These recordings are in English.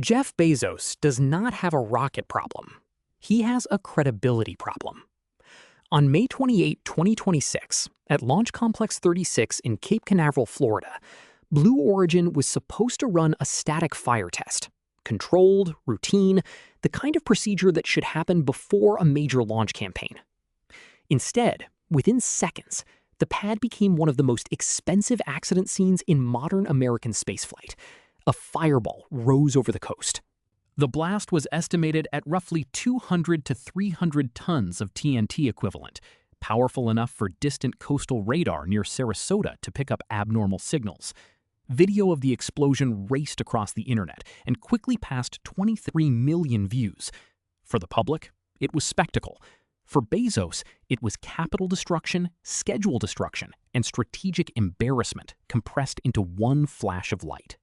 Jeff Bezos does not have a rocket problem. He has a credibility problem. On May 28, 2026, at Launch Complex 36 in Cape Canaveral, Florida, Blue Origin was supposed to run a static fire test. Controlled, routine, the kind of procedure that should happen before a major launch campaign. Instead, within seconds, the pad became one of the most expensive accident scenes in modern American spaceflight. A fireball rose over the coast. The blast was estimated at roughly 200 to 300 tons of TNT equivalent, powerful enough for distant coastal radar near Sarasota to pick up abnormal signals. Video of the explosion raced across the internet and quickly passed 23 million views. For the public, it was spectacle. For Bezos, it was capital destruction, schedule destruction, and strategic embarrassment compressed into one flash of light.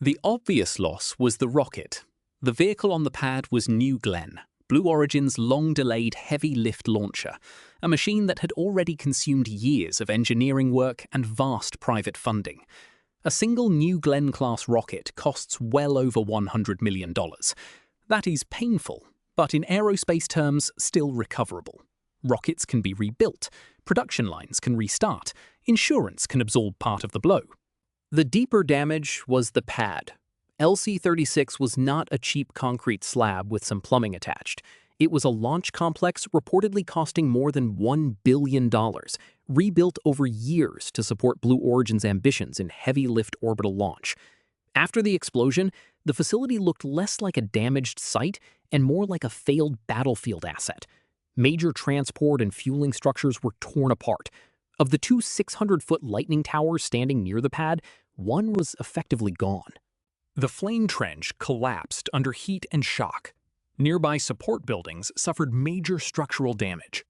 The obvious loss was the rocket. The vehicle on the pad was New Glenn, Blue Origin's long-delayed heavy-lift launcher, a machine that had already consumed years of engineering work and vast private funding. A single New Glenn-class rocket costs well over $100 million. That is painful, but in aerospace terms, still recoverable. Rockets can be rebuilt, production lines can restart, insurance can absorb part of the blow. The deeper damage was the pad. LC-36 was not a cheap concrete slab with some plumbing attached. It was a launch complex reportedly costing more than $1 billion, rebuilt over years to support Blue Origin's ambitions in heavy-lift orbital launch. After the explosion, the facility looked less like a damaged site and more like a failed battlefield asset. Major transport and fueling structures were torn apart. Of the two 600-foot lightning towers standing near the pad, one was effectively gone. The flame trench collapsed under heat and shock. Nearby support buildings suffered major structural damage.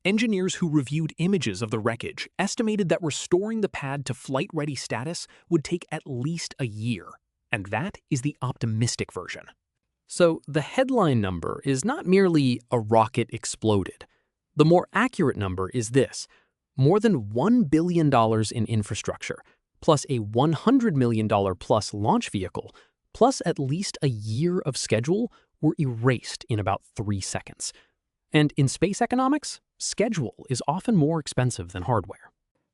Engineers who reviewed images of the wreckage estimated that restoring the pad to flight-ready status would take at least a year, and that is the optimistic version. So the headline number is not merely a rocket exploded. The more accurate number is this: more than $1 billion in infrastructure, plus a $100 million plus launch vehicle, plus at least a year of schedule were erased in about 3 seconds. And in space economics, schedule is often more expensive than hardware.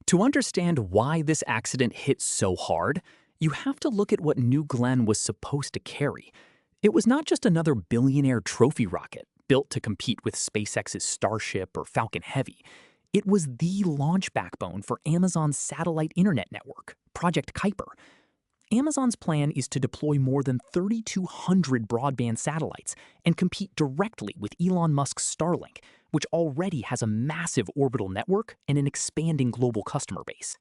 To understand why this accident hit so hard, you have to look at what New Glenn was supposed to carry. It was not just another billionaire trophy rocket built to compete with SpaceX's Starship or Falcon Heavy. It was the launch backbone for Amazon's satellite internet network, Project Kuiper. Amazon's plan is to deploy more than 3,200 broadband satellites and compete directly with Elon Musk's Starlink, which already has a massive orbital network and an expanding global customer base.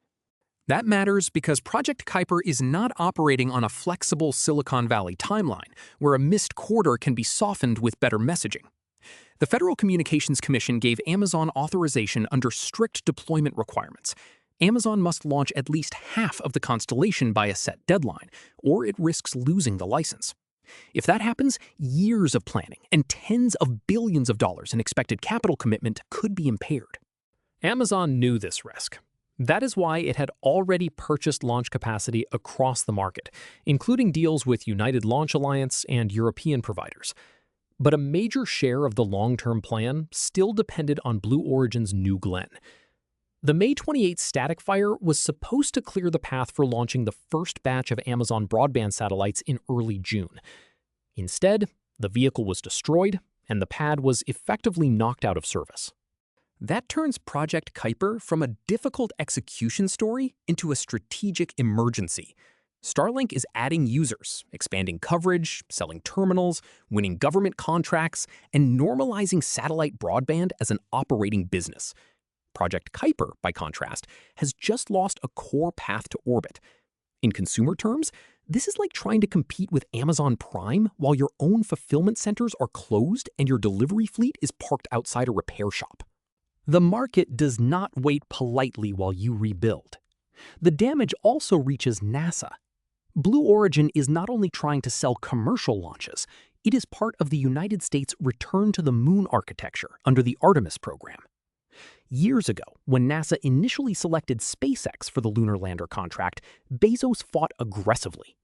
That matters because Project Kuiper is not operating on a flexible Silicon Valley timeline, where a missed quarter can be softened with better messaging. The Federal Communications Commission gave Amazon authorization under strict deployment requirements. Amazon must launch at least half of the constellation by a set deadline, or it risks losing the license. If that happens, years of planning and tens of billions of dollars in expected capital commitment could be impaired. Amazon knew this risk. That is why it had already purchased launch capacity across the market, including deals with United Launch Alliance and European providers. But a major share of the long-term plan still depended on Blue Origin's New Glenn. The May 28 static fire was supposed to clear the path for launching the first batch of Amazon broadband satellites in early June. Instead, the vehicle was destroyed, and the pad was effectively knocked out of service. That turns Project Kuiper from a difficult execution story into a strategic emergency. Starlink is adding users, expanding coverage, selling terminals, winning government contracts, and normalizing satellite broadband as an operating business. Project Kuiper, by contrast, has just lost a core path to orbit. In consumer terms, this is like trying to compete with Amazon Prime while your own fulfillment centers are closed and your delivery fleet is parked outside a repair shop. The market does not wait politely while you rebuild. The damage also reaches NASA. Blue Origin is not only trying to sell commercial launches, it is part of the United States' return to the moon architecture under the Artemis program. Years ago, when NASA initially selected SpaceX for the lunar lander contract, Bezos fought aggressively.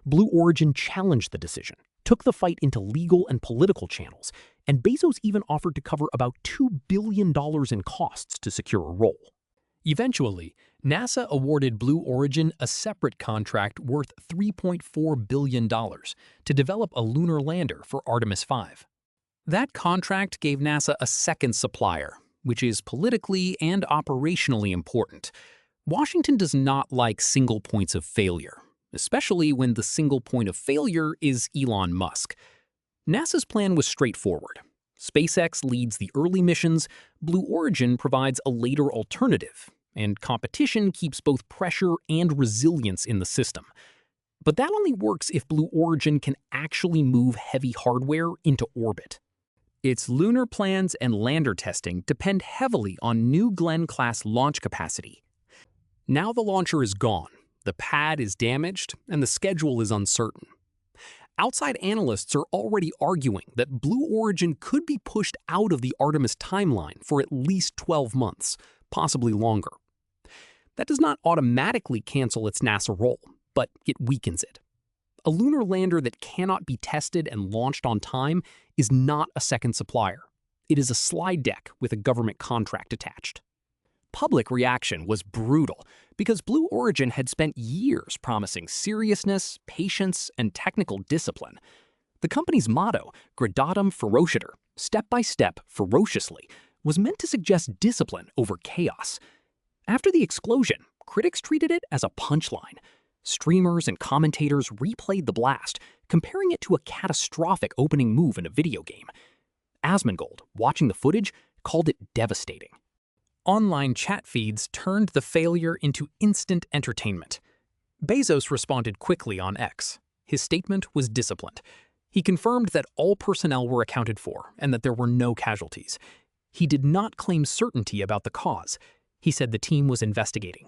Blue Origin challenged the decision, took the fight into legal and political channels, and Bezos even offered to cover about $2 billion in costs to secure a role. Eventually, NASA awarded Blue Origin a separate contract worth $3.4 billion to develop a lunar lander for Artemis 5. That contract gave NASA a second supplier, which is politically and operationally important. Washington does not like single points of failure, especially when the single point of failure is Elon Musk. NASA's plan was straightforward. SpaceX leads the early missions, Blue Origin provides a later alternative, and competition keeps both pressure and resilience in the system. But that only works if Blue Origin can actually move heavy hardware into orbit. Its lunar plans and lander testing depend heavily on New Glenn-class launch capacity. Now the launcher is gone, the pad is damaged, and the schedule is uncertain. Outside analysts are already arguing that Blue Origin could be pushed out of the Artemis timeline for at least 12 months, possibly longer. That does not automatically cancel its NASA role, but it weakens it. A lunar lander that cannot be tested and launched on time is not a second supplier. It is a slide deck with a government contract attached. Public reaction was brutal because Blue Origin had spent years promising seriousness, patience, and technical discipline. The company's motto, Gradatum Ferociter, step by step, ferociously, was meant to suggest discipline over chaos. After the explosion, critics treated it as a punchline. Streamers and commentators replayed the blast, comparing it to a catastrophic opening move in a video game. Asmongold, watching the footage, called it devastating. Online chat feeds turned the failure into instant entertainment. Bezos responded quickly on X. His statement was disciplined. He confirmed that all personnel were accounted for and that there were no casualties. He did not claim certainty about the cause. He said the team was investigating.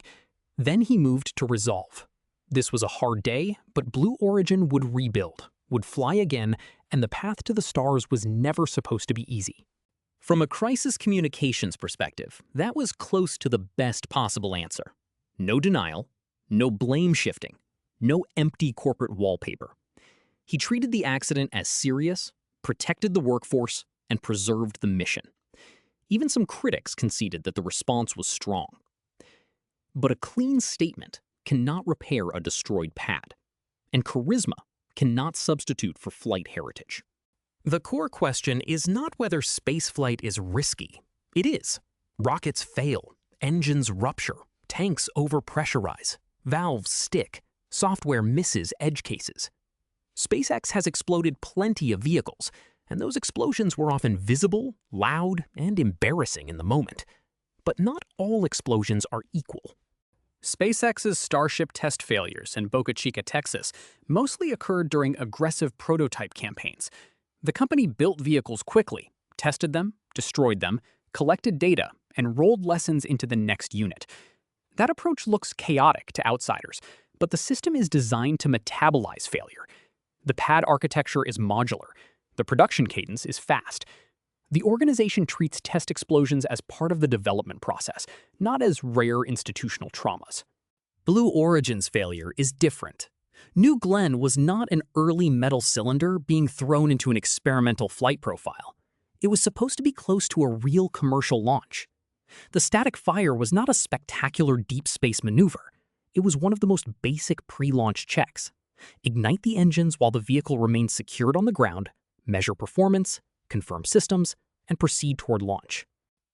Then he moved to resolve. This was a hard day, but Blue Origin would rebuild, would fly again, and the path to the stars was never supposed to be easy. From a crisis communications perspective, that was close to the best possible answer. No denial, no blame shifting, no empty corporate wallpaper. He treated the accident as serious, protected the workforce, and preserved the mission. Even some critics conceded that the response was strong. But a clean statement cannot repair a destroyed pad, and charisma cannot substitute for flight heritage. The core question is not whether spaceflight is risky. It is. Rockets fail, engines rupture, tanks overpressurize, valves stick, software misses edge cases. SpaceX has exploded plenty of vehicles, and those explosions were often visible, loud, and embarrassing in the moment. But not all explosions are equal. SpaceX's Starship test failures in Boca Chica, Texas, mostly occurred during aggressive prototype campaigns. The company built vehicles quickly, tested them, destroyed them, collected data, and rolled lessons into the next unit. That approach looks chaotic to outsiders, but the system is designed to metabolize failure. The pad architecture is modular. The production cadence is fast. The organization treats test explosions as part of the development process, not as rare institutional traumas. Blue Origin's failure is different. New Glenn was not an early metal cylinder being thrown into an experimental flight profile. It was supposed to be close to a real commercial launch. The static fire was not a spectacular deep space maneuver. It was one of the most basic pre-launch checks. Ignite the engines while the vehicle remains secured on the ground, measure performance, confirm systems, and proceed toward launch.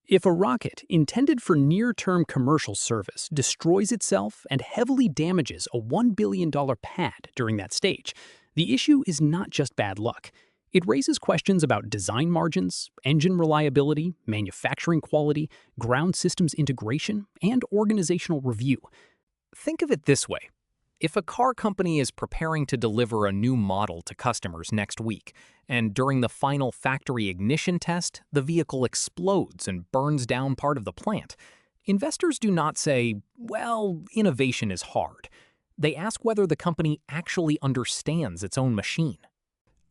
If a rocket intended for near-term commercial service destroys itself and heavily damages a $1 billion pad during that stage, the issue is not just bad luck. It raises questions about design margins, engine reliability, manufacturing quality, ground systems integration, and organizational review. Think of it this way. If a car company is preparing to deliver a new model to customers next week, and during the final factory ignition test, the vehicle explodes and burns down part of the plant, investors do not say, well, innovation is hard. They ask whether the company actually understands its own machine.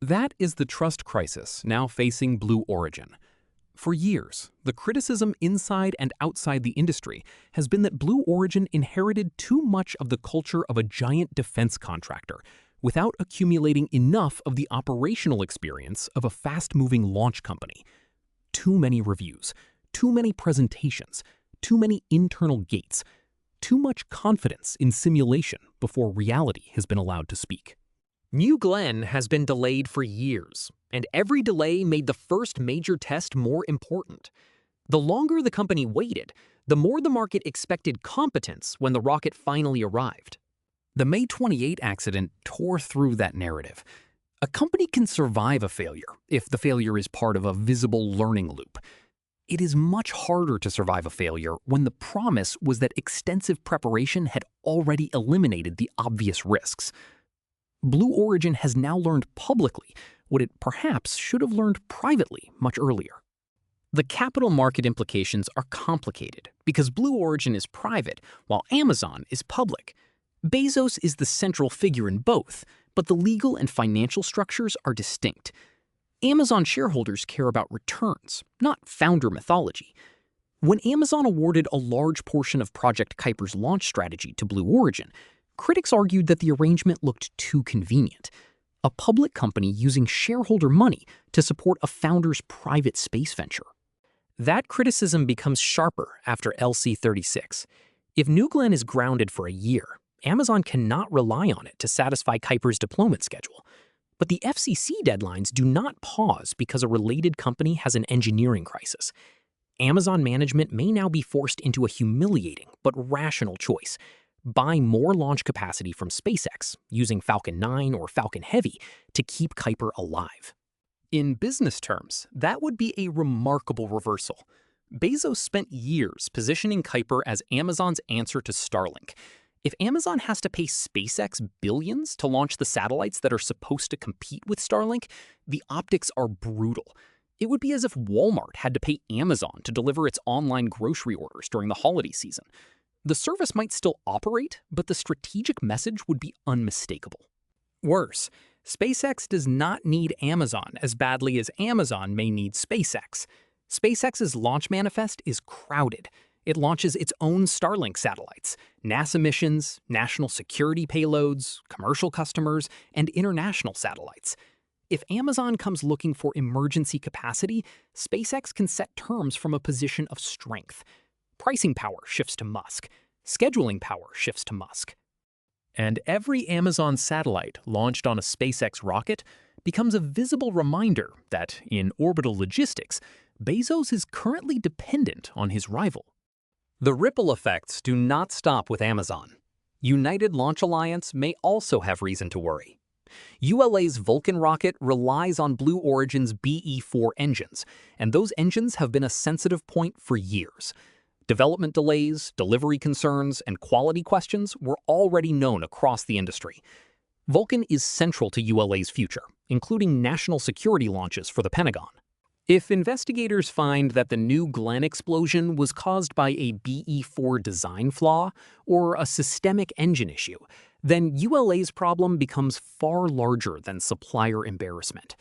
That is the trust crisis now facing Blue Origin. For years, the criticism inside and outside the industry has been that Blue Origin inherited too much of the culture of a giant defense contractor, without accumulating enough of the operational experience of a fast-moving launch company. Too many reviews, too many presentations, too many internal gates, too much confidence in simulation before reality has been allowed to speak. New Glenn has been delayed for years, and every delay made the first major test more important. The longer the company waited, the more the market expected competence when the rocket finally arrived. The May 28 accident tore through that narrative. A company can survive a failure if the failure is part of a visible learning loop. It is much harder to survive a failure when the promise was that extensive preparation had already eliminated the obvious risks. Blue Origin has now learned publicly what it perhaps should have learned privately much earlier. The capital market implications are complicated because Blue Origin is private while Amazon is public. Bezos is the central figure in both, but the legal and financial structures are distinct. Amazon shareholders care about returns, not founder mythology. When Amazon awarded a large portion of Project Kuiper's launch strategy to Blue Origin, critics argued that the arrangement looked too convenient. A public company using shareholder money to support a founder's private space venture. That criticism becomes sharper after LC-36. If New Glenn is grounded for a year, Amazon cannot rely on it to satisfy Kuiper's deployment schedule. But the FCC deadlines do not pause because a related company has an engineering crisis. Amazon management may now be forced into a humiliating but rational choice: buy more launch capacity from SpaceX using Falcon 9 or Falcon Heavy to keep Kuiper alive. In business terms, that would be a remarkable reversal. Bezos spent years positioning Kuiper as Amazon's answer to Starlink. If Amazon has to pay SpaceX billions to launch the satellites that are supposed to compete with Starlink, the optics are brutal. It would be as if Walmart had to pay Amazon to deliver its online grocery orders during the holiday season. The service might still operate, but the strategic message would be unmistakable. Worse, SpaceX does not need Amazon as badly as Amazon may need SpaceX. SpaceX's launch manifest is crowded. It launches its own Starlink satellites, NASA missions, national security payloads, commercial customers, and international satellites. If Amazon comes looking for emergency capacity, SpaceX can set terms from a position of strength. Pricing power shifts to Musk. Scheduling power shifts to Musk. And every Amazon satellite launched on a SpaceX rocket becomes a visible reminder that, in orbital logistics, Bezos is currently dependent on his rival. The ripple effects do not stop with Amazon. United Launch Alliance may also have reason to worry. ULA's Vulcan rocket relies on Blue Origin's BE-4 engines, and those engines have been a sensitive point for years. Development delays, delivery concerns, and quality questions were already known across the industry. Vulcan is central to ULA's future, including national security launches for the Pentagon. If investigators find that the New Glenn explosion was caused by a BE-4 design flaw or a systemic engine issue, then ULA's problem becomes far larger than supplier embarrassment.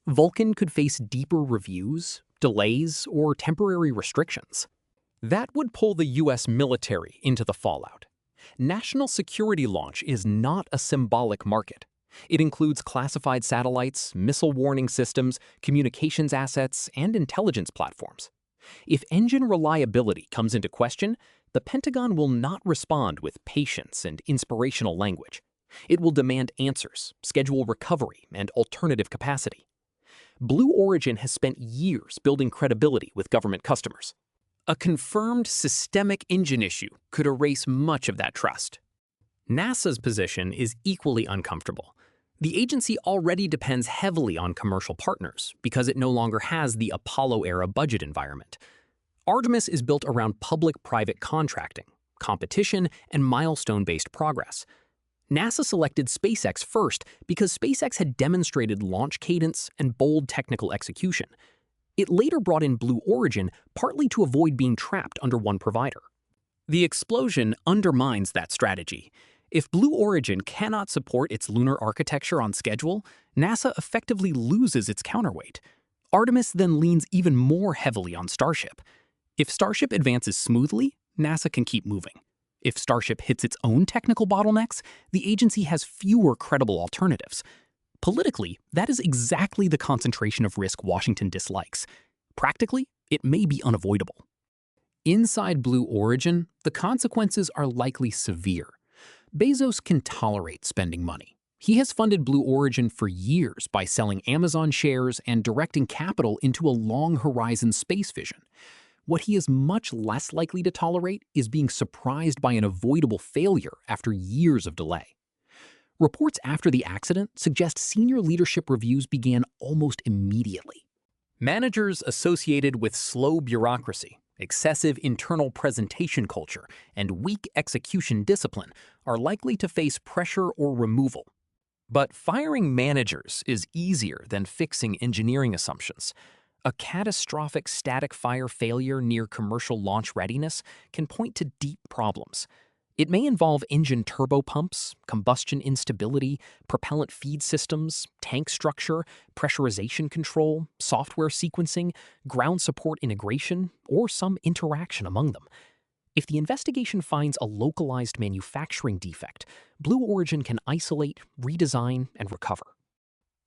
Vulcan could face deeper reviews, delays, or temporary restrictions. That would pull the U.S. military into the fallout. National security launch is not a symbolic market. It includes classified satellites, missile warning systems, communications assets, and intelligence platforms. If engine reliability comes into question, the Pentagon will not respond with patience and inspirational language. It will demand answers, schedule recovery, and alternative capacity. Blue Origin has spent years building credibility with government customers. A confirmed systemic engine issue could erase much of that trust. NASA's position is equally uncomfortable. The agency already depends heavily on commercial partners because it no longer has the Apollo-era budget environment. Artemis is built around public-private contracting, competition, and milestone-based progress. NASA selected SpaceX first because SpaceX had demonstrated launch cadence and bold technical execution. It later brought in Blue Origin partly to avoid being trapped under one provider. The explosion undermines that strategy. If Blue Origin cannot support its lunar architecture on schedule, NASA effectively loses its counterweight. Artemis then leans even more heavily on Starship. If Starship advances smoothly, NASA can keep moving. If Starship hits its own technical bottlenecks, the agency has fewer credible alternatives. Politically, that is exactly the concentration of risk Washington dislikes. Practically, it may be unavoidable. Inside Blue Origin, the consequences are likely severe. Bezos can tolerate spending money. He has funded Blue Origin for years by selling Amazon shares and directing capital into a long-horizon space vision. What he is much less likely to tolerate is being surprised by an avoidable failure after years of delay. Reports after the accident suggest senior leadership reviews began almost immediately. Managers associated with slow bureaucracy, excessive internal presentation culture, and weak execution discipline are likely to face pressure or removal. But firing managers is easier than fixing engineering assumptions. A catastrophic static fire failure near commercial launch readiness can point to deep problems. It may involve engine turbopumps, combustion instability, propellant feed systems, tank structure, pressurization control, software sequencing, ground support integration, or some interaction among them. If the investigation finds a localized manufacturing defect, Blue Origin can isolate, redesign, and recover.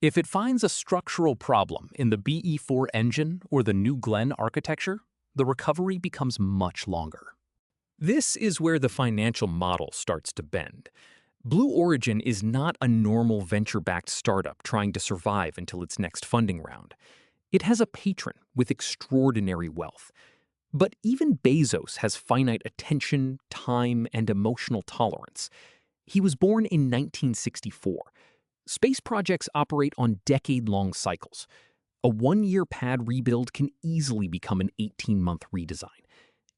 If it finds a structural problem in the BE-4 engine or the New Glenn architecture, the recovery becomes much longer. This is where the financial model starts to bend. Blue Origin is not a normal venture-backed startup trying to survive until its next funding round. It has a patron with extraordinary wealth. But even Bezos has finite attention, time, and emotional tolerance. He was born in 1964. Space projects operate on decade-long cycles. A one-year pad rebuild can easily become an 18-month redesign.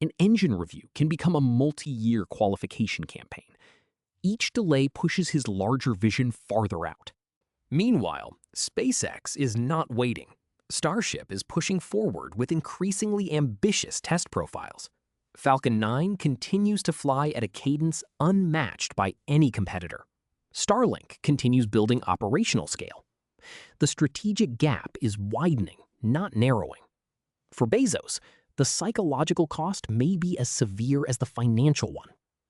An engine review can become a multi-year qualification campaign. Each delay pushes his larger vision farther out. Meanwhile, SpaceX is not waiting. Starship is pushing forward with increasingly ambitious test profiles. Falcon 9 continues to fly at a cadence unmatched by any competitor. Starlink continues building operational scale. The strategic gap is widening, not narrowing. For Bezos, the psychological cost may be as severe as the financial one.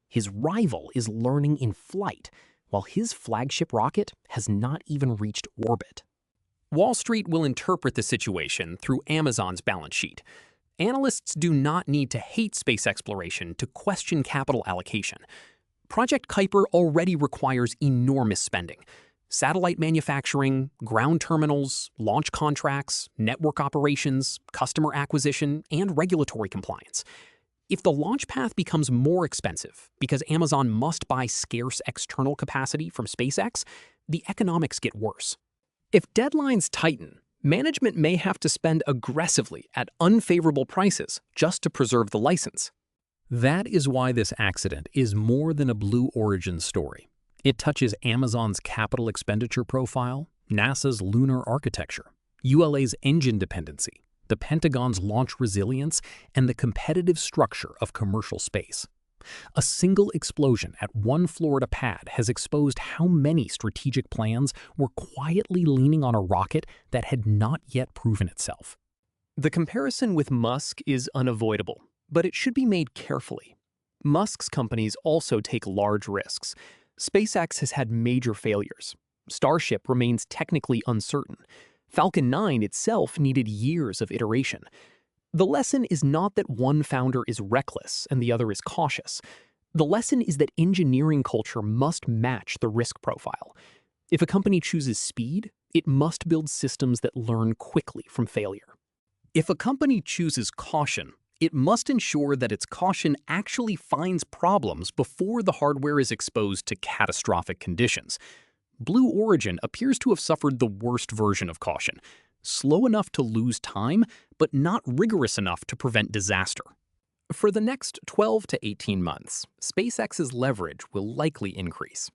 His rival is learning in flight, while his flagship rocket has not even reached orbit. Wall Street will interpret the situation through Amazon's balance sheet. Analysts do not need to hate space exploration to question capital allocation. Project Kuiper already requires enormous spending. Satellite manufacturing, ground terminals, launch contracts, network operations, customer acquisition, and regulatory compliance. If the launch path becomes more expensive because Amazon must buy scarce external capacity from SpaceX, the economics get worse. If deadlines tighten, management may have to spend aggressively at unfavorable prices just to preserve the license. That is why this accident is more than a Blue Origin story. It touches Amazon's capital expenditure profile, NASA's lunar architecture, ULA's engine dependency, the Pentagon's launch resilience, and the competitive structure of commercial space. A single explosion at one Florida pad has exposed how many strategic plans were quietly leaning on a rocket that had not yet proven itself. The comparison with Musk is unavoidable, but it should be made carefully. Musk's companies also take large risks. SpaceX has had major failures. Starship remains technically uncertain. Falcon 9 itself needed years of iteration. The lesson is not that one founder is reckless and the other is cautious. The lesson is that engineering culture must match the risk profile. If a company chooses speed, it must build systems that learn quickly from failure. If a company chooses caution, it must ensure that its caution actually finds problems before the hardware is exposed to catastrophic conditions. Blue Origin appears to have suffered the worst version of caution, slow enough to lose time, but not rigorous enough to prevent disaster. For the next 12 to 18 months, SpaceX's leverage will likely increase.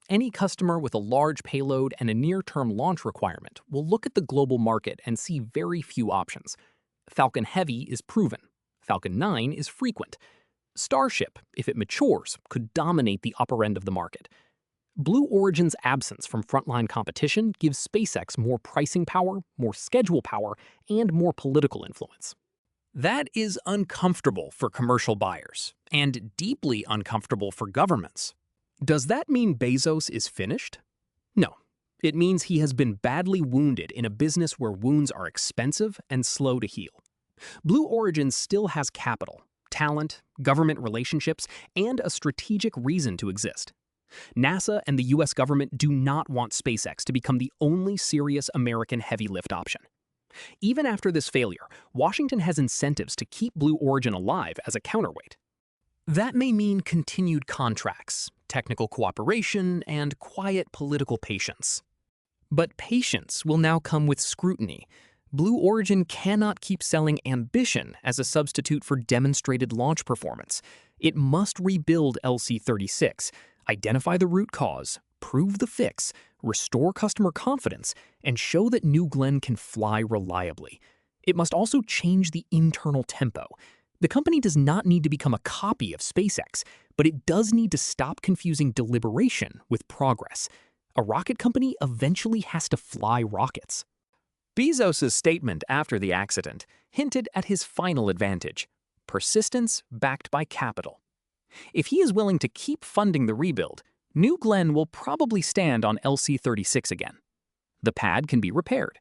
Any customer with a large payload and a near-term launch requirement will look at the global market and see very few options. Falcon Heavy is proven. Falcon 9 is frequent. Starship, if it matures, could dominate the upper end of the market. Blue Origin's absence from frontline competition gives SpaceX more pricing power, more schedule power, and more political influence. That is uncomfortable for commercial buyers and deeply uncomfortable for governments. Does that mean Bezos is finished? No. It means he has been badly wounded in a business where wounds are expensive and slow to heal. Blue Origin still has capital, talent, government relationships, and a strategic reason to exist. NASA and the US government do not want SpaceX to become the only serious American heavy lift option. Even after this failure, Washington has incentives to keep Blue Origin alive as a counterweight. That may mean continued contracts, technical cooperation, and quiet political patience. But patience will now come with scrutiny. Blue Origin cannot keep selling ambition as a substitute for demonstrated launch performance. It must rebuild LC-36, identify the root cause, prove the fix, restore customer confidence, and show that New Glenn can fly reliably. It must also change the internal tempo. The company does not need to become a copy of SpaceX, but it does need to stop confusing deliberation with progress. A rocket company eventually has to fly rockets. Bezos' statement after the accident hinted at his final advantage: persistence backed by capital. If he is willing to keep funding the rebuild, New Glenn will probably stand on LC-36 again. The pad can be repaired.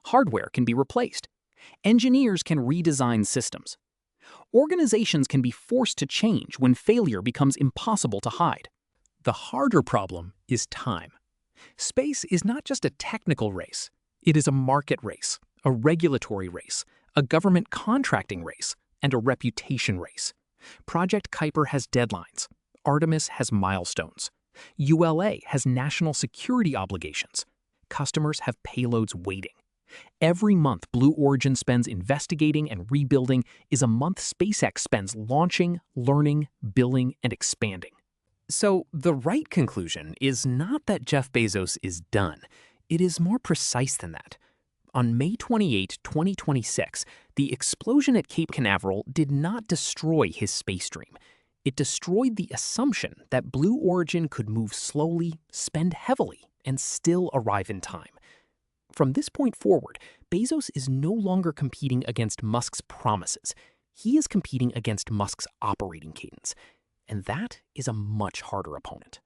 Hardware can be replaced. Engineers can redesign systems. Organizations can be forced to change when failure becomes impossible to hide. The harder problem is time. Space is not just a technical race. It is a market race, a regulatory race, a government contracting race, and a reputation race. Project Kuiper has deadlines. Artemis has milestones. ULA has national security obligations. Customers have payloads waiting. Every month Blue Origin spends investigating and rebuilding is a month SpaceX spends launching, learning, billing, and expanding. So the right conclusion is not that Jeff Bezos is done. It is more precise than that. On May 28, 2026, the explosion at Cape Canaveral did not destroy his space dream. It destroyed the assumption that Blue Origin could move slowly, spend heavily, and still arrive in time. From this point forward, Bezos is no longer competing against Musk's promises. He is competing against Musk's operating cadence. And that is a much harder opponent.